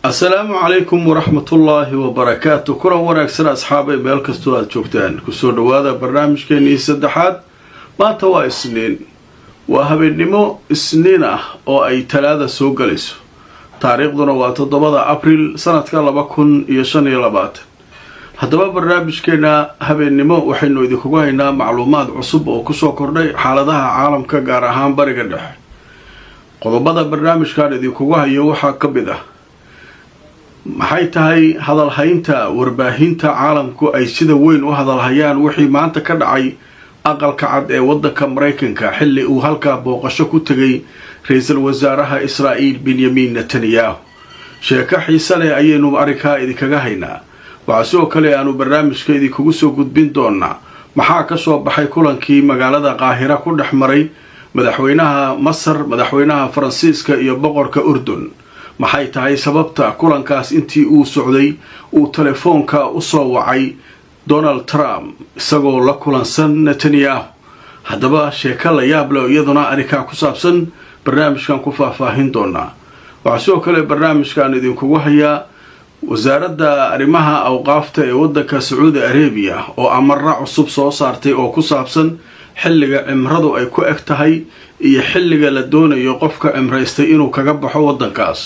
السلام عليكم ورحمة الله وبركاته. كل وناكسن أصحابي مالكستو aad joogtaan kusoo dhawaada barnaamijkeennii saddexaad maanta waa isniin waa habeenimo isniin ah oo ay talaada soo galayso taariikhduna waa 7 Abriil sanadka 2025 haddaba barnaamijkeena habeenimo waxaynu idinku haynaa macluumaad cusub oo ku soo kordhay xaaladaha caalamka gaar ahaan bariga dhexe qodobada barnaamijkan idinku hayo waxa ka mid ah maxay tahay hadal haynta warbaahinta caalamku ay sida weyn u hadal hayaan wixii maanta ka dhacay aqalka cad ee wadanka Mareykanka xilli uu halka booqasho ku tagay ra'iisul wasaaraha Israa'iil Benjamin Netanyahu sheeko xiiso leh ayaynu arkaa idinkaga haynaa waxa sidoo kale aanu barnaamijka idinku soo gudbin doonaa maxaa ka soo baxay kulankii magaalada Qaahira ku dhaxmaray madaxweynaha Masar madaxweynaha Faransiiska iyo boqorka Urdun maxay tahay sababta kulankaas intii uu socday uu telefoonka u soo wacay Donald Trump isagoo la kulansan Netanyahu haddaba sheeko la yaab leh iyaduna arrinka ku saabsan barnaamijkan ku faahfaahin doonaa waxa sidoo kale barnaamijkan idinku hayaa wasaaradda arrimaha awqaafta ee wadanka Saudi Arabia oo amarna cusub soo saartay oo ku saabsan xilliga cimradu ay ku eg tahay iyo xilliga la doonayo qofka cimraystay inuu kaga baxo wadankaas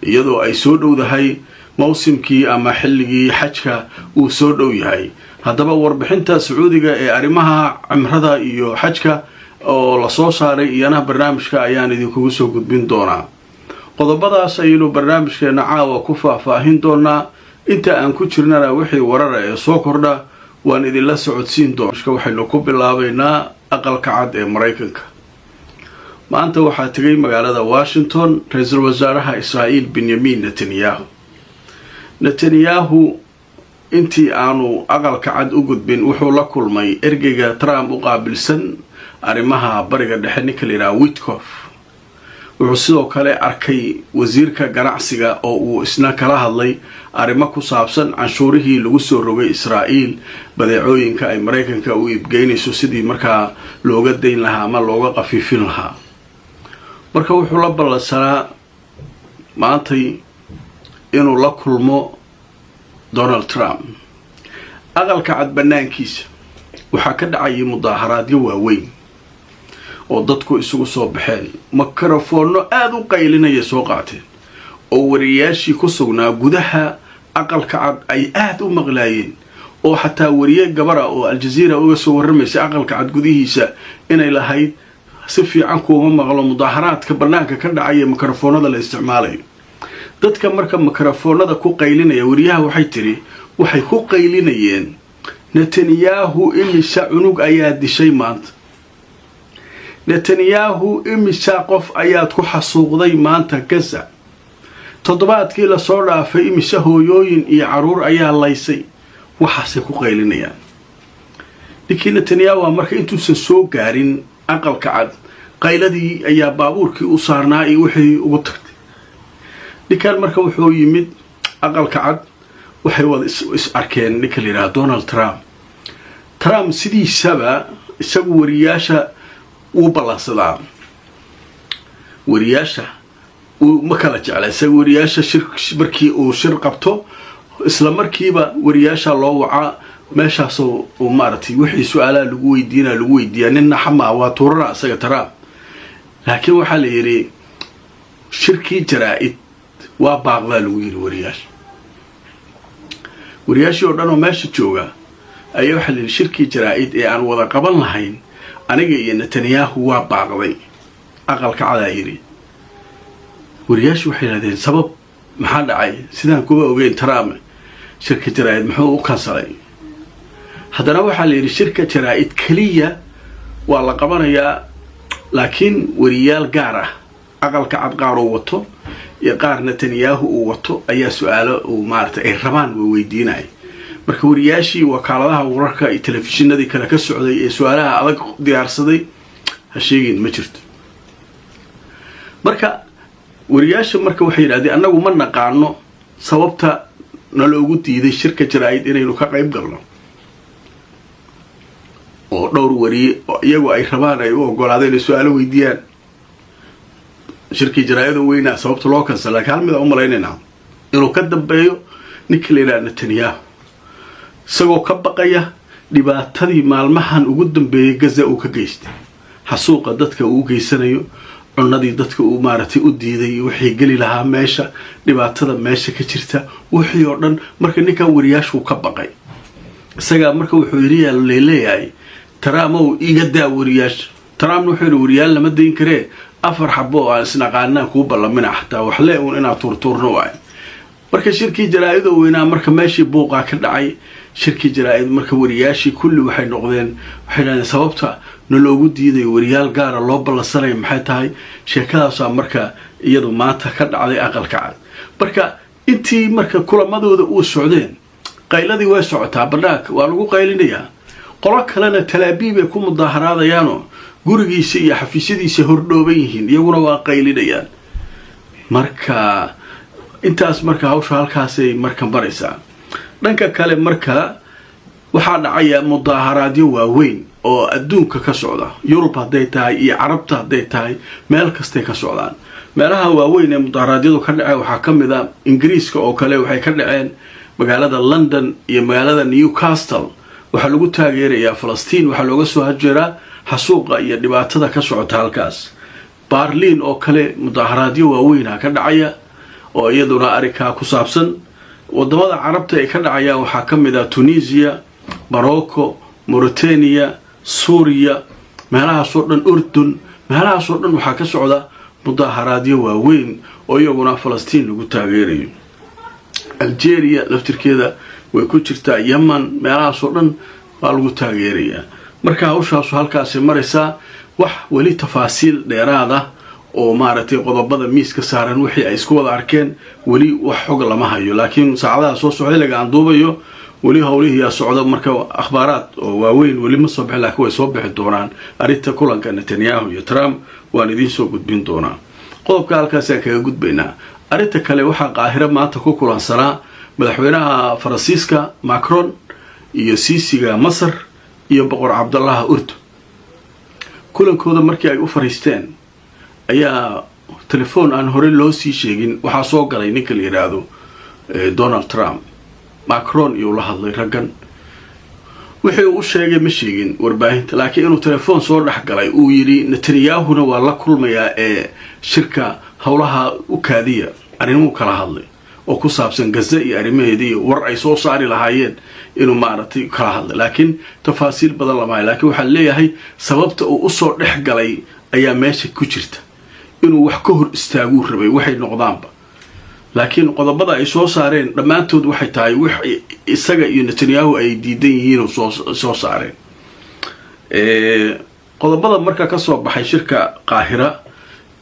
iyadoo ay soo dhowdahay mawsimkii ama xilligii xajka uu soo dhow yahay haddaba warbixinta Sacuudiga ee arrimaha cimrada iyo xajka oo la soo saaray iyana barnaamijka ayaan idinku soo gudbin doonaa qodobadaas ayaynu barnaamijkeena caawa ku faahfaahin doonaa inta aan ku jirnana wixii warar ee soo kordha waan idin la socodsiin doonaa waxaynu ku bilaabaynaa aqalka cad ee Mareykanka maanta waxaa tagay magaalada Washington ra'iisul wasaaraha Israa'iil Benjamin Netanyahu intii aanu aqalka cad u gudbin wuxuu la kulmay ergeyga Trump u qaabilsan arrimaha bariga dhexe ninka la yiraahdo Witkoff wuxuu sidoo kale arkay wasiirka ganacsiga oo uu isna kala hadlay arrimo ku saabsan canshuurihii lagu soo rogay Israa'iil badeecooyinka ay Mareykanka u iibgeynayso sidii markaa looga deyn lahaa ama looga qafiifin lahaa marka wuxuu la ballansanaa maantay inuu la kulmo Donald Trump aqalka cad banaankiisa waxaa ka dhacay mudaharaadyo waaweyn oo dadku isugu soo baxeen mikrofoono aad u qaylinaya soo qaateen oo wariyaashii ku sugnaa gudaha aqalka cad ay aad u maqlaayeen oo xataa wariye gabar oo Al Jazeera uga soo warramaysa aqalka cad gudihiisa inay lahayd si fiican kuma maqlo mudaharaadka banaanka ka dhacay mikrofoonada la isticmaalayo dadka marka mikrofoonada ku qaylinaya wariyaha waxay tiri waxay ku qaylinayeen Netanyahu imisa cunug ayaa dishay maanta Netanyahu imisa qof ayaad ku xasuuqday maanta Gaza toddobaadkii la soo dhaafay imisa hooyooyin iyo caruur ayaa laysay waxaasay ku qaylinayaan ninkii Netanyahu marka intuusan soo gaarin aqalka cad qayladii ayaa baabuurkii u saarnaa iyo wixii ugu tagtay ninkan marka wuxuu yimid aqalka cad waxay wada is arkeen ninka la yiraahdo Donald Trump sidiisaba isagu wariyaasha uu balansadaa wariyaasha uu ma kala jeclaa isagu wariyaasha markii uu shir qabto isla markiiba wariyaasha loo wacaa meeshaas oo maartay wixii su'aalaha lagu weydiiyaa ninna xamaa waa tuurana asaga Trump laakiin waxa la yiri shirkii jaraa'id waa baaqda lagu yiri wariyaashii oo dhan oo meesha jooga ayaa waxa la yiri shirkii jaraa'id ee aan wada qaban lahayn aniga iyo Netanyahu waa baaqday aqalka cad yiri wariyaashii waxay yiraahdeen sabab maxaa dhacay sidaan kuba ogeyn Trump shirkii jaraa'id muxuu u kansalay haddana waxaa la yiri shirka jaraa'id kaliya waa la qabanayaa laakiin wariyaal gaar ah aqalka cad qaar oo wato iyo qaar Netanyahu uu wato ayaa su'aalo oo maartay ay rabaan weydiinay marka wariyaashii wakaaladaha wararka iyo telefishinadii kala ka socday ee su'aalaha adag diyaarsaday ha sheegin ma jirto marka wariyaasha marka waxay yiraahdeen anagu ma naqaano sababta naloogu diiday shirka jaraa'id inaynu ka qayb galno oo dhowr wariye iyagu ay rabaan ay u ogolaadeen su'aalo weydiiyaan shirkii jaraa'id weynaa sababta loo kansalay hal mid u malaynayna inuu ka dambeeyo ninka la yidhaha Netanyahu isagoo ka baqaya dhibaatadii maalmahan ugu dambeeyay Gaza uu ka geystay xasuuqa dadka uu geysanayo cunadii dadka uu maartay u diiday wixii gali lahaa meesha dhibaatada meesha ka jirta wixii oo dhan marka ninkan wariyaashu ka baqay isaga marka wuxuu yiri leeyahay Trump oo iga daa wariyaash Trump wuxuu yiri wariyaal lama deyn karee afar xabo aan isnaqaanaa ku ballamina xataa wax lee uun inaa turturno waay marka shirkii jaraa'id weynaa marka meeshii buuqa ka dhacay shirkii jaraa'id marka wariyaashi kulli waxay noqdeen waxay sababta naloogu diiday wariyaal gaar ah loo ballansanay maxay tahay sheekadaas marka iyadu maanta ka dhacday aqalka cad marka intii marka kulamadooda uu socdeen qayladii way socotaa banaanka waa lagu qaylinayaa qolo kalena talaabiib ay ku mudaharaadayaan gurigiisa iyo xafiisyadiisa hordhooban yihiin iyaguna waa qaylinayaan marka intaas marka hawsha halkaas ay marka maraysaa dhanka kale marka waxaa dhacaya mudaharaadyo waaweyn oo adduunka ka socda Yurub haday tahay iyo Carabta haday tahay meel kasta ka socdaan meelaha waaweyn ee mudaharaadyadu ka dhacay waxa kamid ah Ingiriiska oo kale waxay ka dhaceen magaalada London iyo magaalada Newcastle waxa lagu taageerayaa Falastiin waxa looga soo hajeeraa xasuuqa iyo dhibaatada ka socota halkaas Berlin oo kale mudaharaadyo waaweyn ka dhacaya oo iyaduna arrinka ku saabsan wadamada Carabta ay ka dhacayaan waxa kamid ah Tunisia Morocco Mauritania Suuriya meelahaas oo dhan Urdun meelahaas oo dhan waxa ka socda mudaharaadyo waaweyn oo iyaguna Falastiin lagu taageerayo Algeria laftirkeeda way ku jirtaa Yemen meelahaas oo dhan waa lagu taageerayaa marka hawshaas halkaas maraysaa wax wali tafaasiil dheeraad ah oo maaragtay qodobada miiska saaran wixii ay isku wada arkeen wali wax xog lama hayo laakiin saacadaha soo socday laga anduubayo wali hawlihii socdo marka akhbaaraad oo waaweyn wali ma soo bixin laakiin way soo bixi doonaan arinta kulanka Netanyahu iyo Trump waan idin soo gudbin doonaa qodobka halkaas aan kaga gudbaynaa arinta kale waxa Qaahiro maanta ku kulansanaa madaxweynaha Faransiiska Macron iyo Siisiga Masar iyo boqor Cabdallah Urdu kulankooda markii ay u fariisteen ayaa telefoon aan hore loo sii sheegin waxa soo galay ninka la yiraahdo Donald Trump Macron iyo la hadlay raggan wixii uu sheegay ma sheegin warbaahinta laakiin inuu telefoon soo dhax galay uu yiri Netanyahu waa la kulmayaa ee shirka hawlaha u kaadiya arrimo kala hadlay oo ku saabsan Gaza iyo arrimaheedii war ay soo saari lahaayeen inuu maartay kala hadlay laakiin tafaasiil badan lama hay laakiin waxa leeyahay sababta uu u soo dhax galay ayaa meesha ku jirta inuu wax ka hor istaagu rabay waxay noqdaanba laakiin qodobada ay soo saareen dhamaantood waxay tahay wax isaga iyo Netanyahu ay diidan yihiin oo soo saareen qodobada marka ka soo baxay shirka Qaahira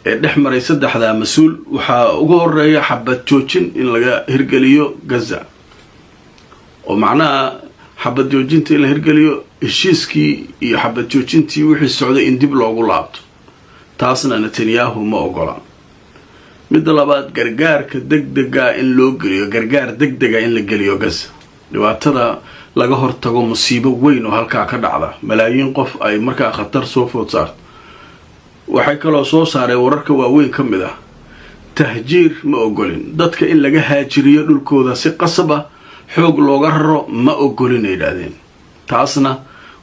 ee dhexmaray saddexda mas'uul waxa ugu horeeya xabad joojin in laga hirgeliyo Gaza oo macnaha xabad joojinta in la hirgeliyo heshiiskii iyo xabad joojintii wixii socday in dib loogu laabto taasna Netanyahu ma ogola mid labaad gargaarka degdega in loo geliyo gargaar degdega in la geliyo Gaza dhibaatada laga hortago musiibo weyn oo halka ka dhacda malaayiin qof ay markaa khatar soo food saarto waxay kaloo soo saaray wararka waaweyn ka mid ah tahjiir ma ogolin dadka in laga haajiriyo dhulkooda si qasab ah xoog looga raro ma ogolin ay yiraahdeen taasna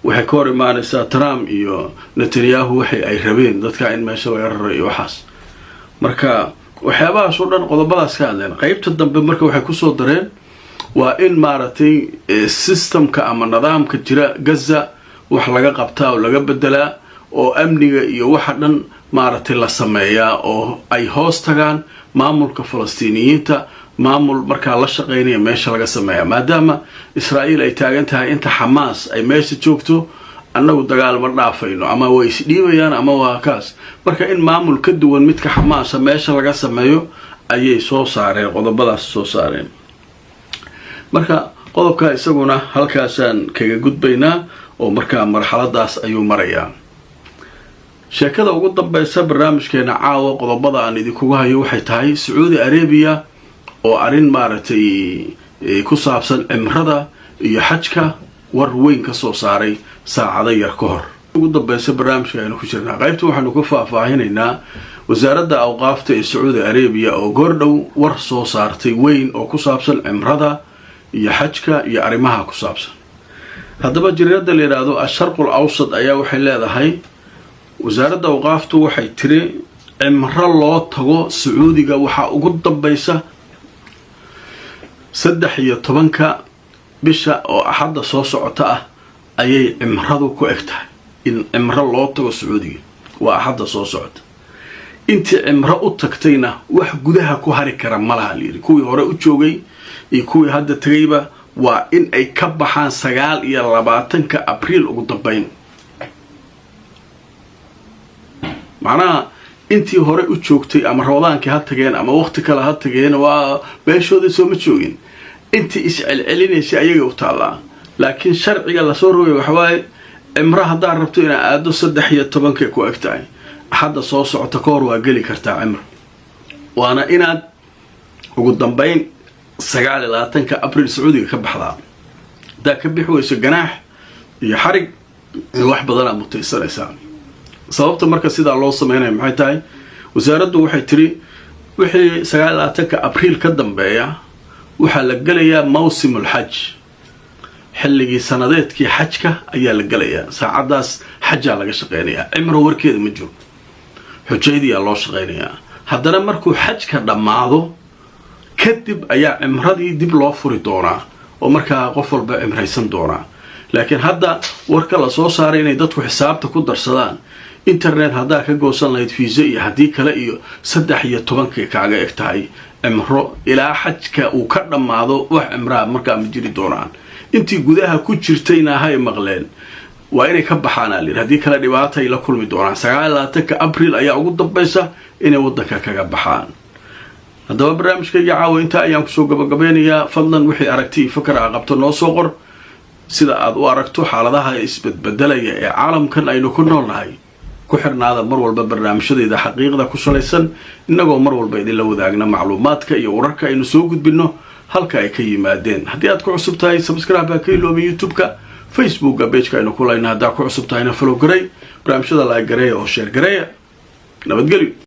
waxay ka hor imaanaysaa Trump iyo Netanyahu waxay ay rabeen dadka in meesha laga raro iyo waxaas marka waxyaabaha soo dhan qodobadaas ka hadleen qaybta dambe marka waxay ku soo dareen waa in maaragtay systemka ama nidaamka jira Gaza wax laga qabtaa oo laga bedelaa oo amniga iyo waxa dhan maaragtay la sameeyaa oo ay hoos tagaan maamulka Falastiiniyiinta maamul marka la shaqeynaya meesha laga sameeyaa maadaama Israa'iil ay taagan tahay inta Hamas ay meesha joogto annagu dagaal ma dhaafayno ama way isdhiibayaan ama waa kaas marka in maamul ka duwan midka Hamas meesha laga sameeyo ayay soo saareen qodobadaas soo saareen marka qodobka isaguna halkaasaan kaga gudbaynaa oo marka marxaladaas ayuu marayaa sheekada ugu dambaysa barnaamijkeena caawa qodobada aan idinku hayo waxay tahay Saudi Arabia oo arin maaragtay ku saabsan cimrada iyo xajka war weyn ka soo saaray saacado yar ka hor ugu dambaysa barnaamijkeena ku jirnaa qaybta waxaanu ku faahfaahinaynaa wasaaradda awqaafta ee Sacuudi Arabiya oo goordhow war soo saartay weyn oo ku saabsan cimrada iyo xajka iyo arrimaha ku saabsan. haddaba jariirada la yiraahdo Asharqul Awsat ayaa waxay leedahay wasaaradda awqaaftu waxay tiri cimro loo tago Sacuudiga waxa ugu dambaysa 13 bisha oo axadda soo socota ah ayay cimradu ku egtahay in cimro loo tago Sacuudiga waa axadda soo socota. intii cimro u tagtayna wax gudaha ku hari kara malaha liiri kuwii hore u joogay iyo kuwii hadda tagayba waa in ay ka baxaan 29 Abriil ugu dambeyn. macnaha intii hore u joogtay ama Ramadaankii ha tageen ama waqti kale ha tageen waa beeshooda soo ma joogin intii iscelcelinaysa ayaga u taalaa. laakiin sharciga la soo rogay waxa waaye cimro hadaa rabto in aado 13 ku egtahay hadda soo socota koor waa gali kartaa cimro waana inaad ugu dambeyn 29 Abriil Sacuudiga ka baxdaa. daa ka bixwayso ganaax iyo xarig wax badan mutaysanaysaa. sababta marka sida loo sameeyay maxay tahay wasaaraddu waxay tiri wixii 29 Abriil ka dambeeya waxa la galayaa mawsimul hajj xilligii sanadeedkii xajka ayaa la galayaa saacadaas xajja laga shaqeynayaa cimro warkeeda ma jiro xujaydiya loo shaqeynayaa. haddana markuu xajka dhamaado kadib ayaa cimradii dib loo furi doonaa oo markaa qof walba cimraysan doonaa. laakiin hadda warka la soo saaray inay dadku xisaabta ku darsadaan internet hadaa ka goosan lahayd fiisa iyo hadii kale iyo 13 kaaga egtahay cimro ilaa xajka uu ka dhamaado wax cimraa markaa ma jiri doonaan. intii gudaha ku jirtayna hay maqleen waa inay ka baxaan hadii kale dhibaato ay la kulmi doonaan. 29 Abriil ayaa ugu dambaysa inay wadanka kaga baxaan. haddaba barnaamijkayga caawa inta ayaan kusoo gabagabeynayaa. fadlan wixii aragti fikir qabto noo soo qor sida aad u aragto xaaladaha isbedbedelaya ee caalamkan aynu ku noolnahay. ku xirnaada mar walba barnaamijyadeeda xaqiiqda ku salaysan inagoo mar walba idin la wadaagna macluumaadka iyo wararka aynu soo gudbino halka ay ka yimaadeen. haddii aad ku cusub tahay subscribe ka iloobi YouTube-ka Facebook page-ka aynu ku leenahay. haddii aad ku cusub tahayna follow garay barnaamijyada like garay oo share garay. nabadgelyo.